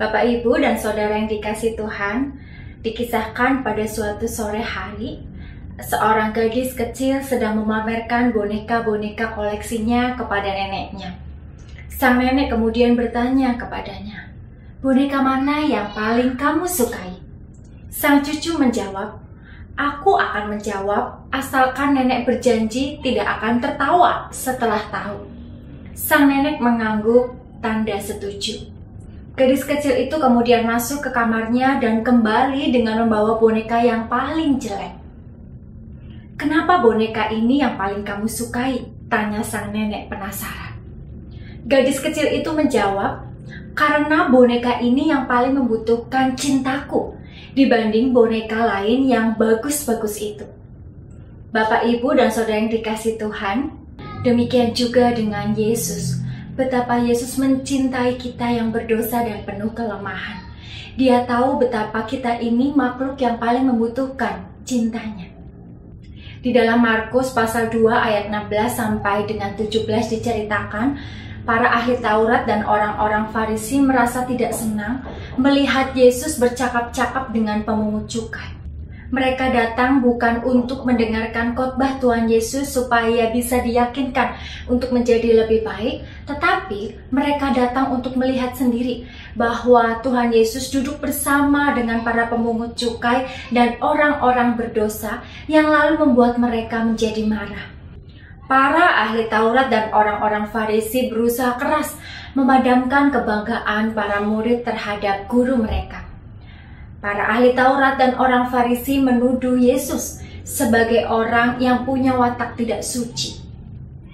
Bapak, Ibu, dan Saudara yang dikasihi Tuhan, dikisahkan pada suatu sore hari, seorang gadis kecil sedang memamerkan boneka-boneka koleksinya kepada neneknya. Sang nenek kemudian bertanya kepadanya, "Boneka mana yang paling kamu sukai?" Sang cucu menjawab, "Aku akan menjawab asalkan nenek berjanji tidak akan tertawa setelah tahu." Sang nenek mengangguk tanda setuju. Gadis kecil itu kemudian masuk ke kamarnya dan kembali dengan membawa boneka yang paling jelek. "Kenapa boneka ini yang paling kamu sukai?" tanya sang nenek penasaran. Gadis kecil itu menjawab, "Karena boneka ini yang paling membutuhkan cintaku dibanding boneka lain yang bagus-bagus itu." Bapak, Ibu, dan Saudara yang dikasihi Tuhan, demikian juga dengan Yesus. Betapa Yesus mencintai kita yang berdosa dan penuh kelemahan. Dia tahu betapa kita ini makhluk yang paling membutuhkan cintanya. Di dalam Markus pasal 2 ayat 16 sampai dengan 17 diceritakan, para ahli Taurat dan orang-orang Farisi merasa tidak senang melihat Yesus bercakap-cakap dengan pemungut cukai. Mereka datang bukan untuk mendengarkan khotbah Tuhan Yesus supaya bisa diyakinkan untuk menjadi lebih baik, tetapi mereka datang untuk melihat sendiri bahwa Tuhan Yesus duduk bersama dengan para pemungut cukai dan orang-orang berdosa yang lalu membuat mereka menjadi marah. Para ahli Taurat dan orang-orang Farisi berusaha keras memadamkan kebanggaan para murid terhadap guru mereka. Para ahli Taurat dan orang Farisi menuduh Yesus sebagai orang yang punya watak tidak suci.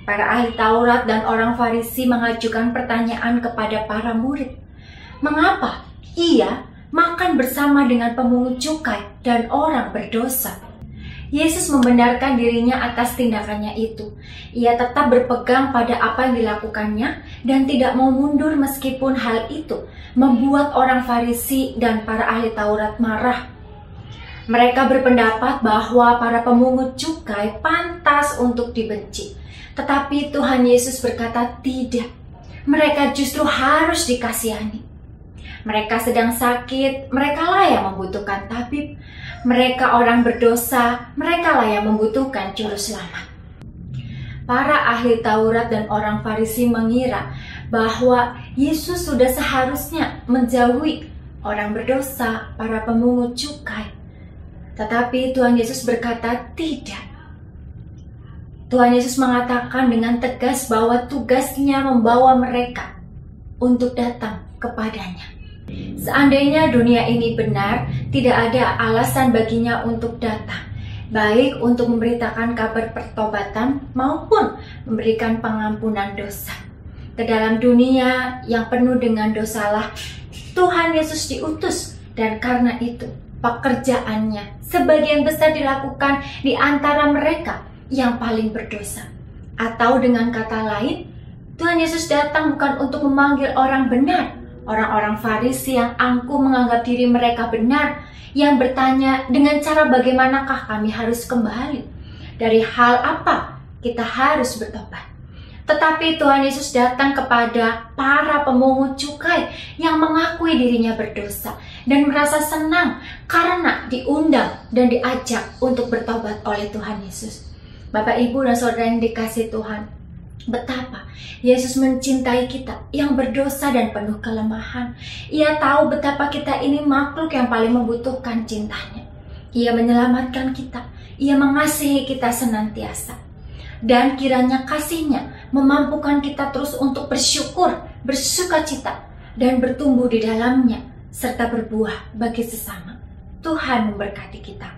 Para ahli Taurat dan orang Farisi mengajukan pertanyaan kepada para murid, "Mengapa ia makan bersama dengan pemungut cukai dan orang berdosa?" Yesus membenarkan dirinya atas tindakannya itu. Ia tetap berpegang pada apa yang dilakukannya dan tidak mau mundur meskipun hal itu membuat orang Farisi dan para ahli Taurat marah. Mereka berpendapat bahwa para pemungut cukai pantas untuk dibenci. Tetapi Tuhan Yesus berkata tidak. Mereka justru harus dikasihani. Mereka sedang sakit, merekalah yang membutuhkan tabib. Mereka orang berdosa, merekalah yang membutuhkan juru selamat. Para ahli Taurat dan orang Farisi mengira bahwa Yesus sudah seharusnya menjauhi orang berdosa, para pemungut cukai. Tetapi Tuhan Yesus berkata tidak. Tuhan Yesus mengatakan dengan tegas bahwa tugasnya membawa mereka untuk datang kepadanya. Seandainya dunia ini benar, tidak ada alasan baginya untuk datang, baik untuk memberitakan kabar pertobatan maupun memberikan pengampunan dosa. Ke dalam dunia yang penuh dengan dosalah Tuhan Yesus diutus, dan karena itu pekerjaannya sebagian besar dilakukan di antara mereka yang paling berdosa. Atau dengan kata lain, Tuhan Yesus datang bukan untuk memanggil orang benar, orang-orang Farisi yang angkuh menganggap diri mereka benar, yang bertanya dengan cara bagaimanakah kami harus kembali, dari hal apa kita harus bertobat. Tetapi Tuhan Yesus datang kepada para pemungut cukai yang mengakui dirinya berdosa dan merasa senang karena diundang dan diajak untuk bertobat oleh Tuhan Yesus. Bapak, Ibu, dan Saudara yang dikasihi Tuhan, betapa Yesus mencintai kita yang berdosa dan penuh kelemahan. Ia tahu betapa kita ini makhluk yang paling membutuhkan cintanya. Ia menyelamatkan kita, Ia mengasihi kita senantiasa. Dan kiranya kasih-Nya memampukan kita terus untuk bersyukur, bersukacita, dan bertumbuh di dalamnya, serta berbuah bagi sesama. Tuhan memberkati kita.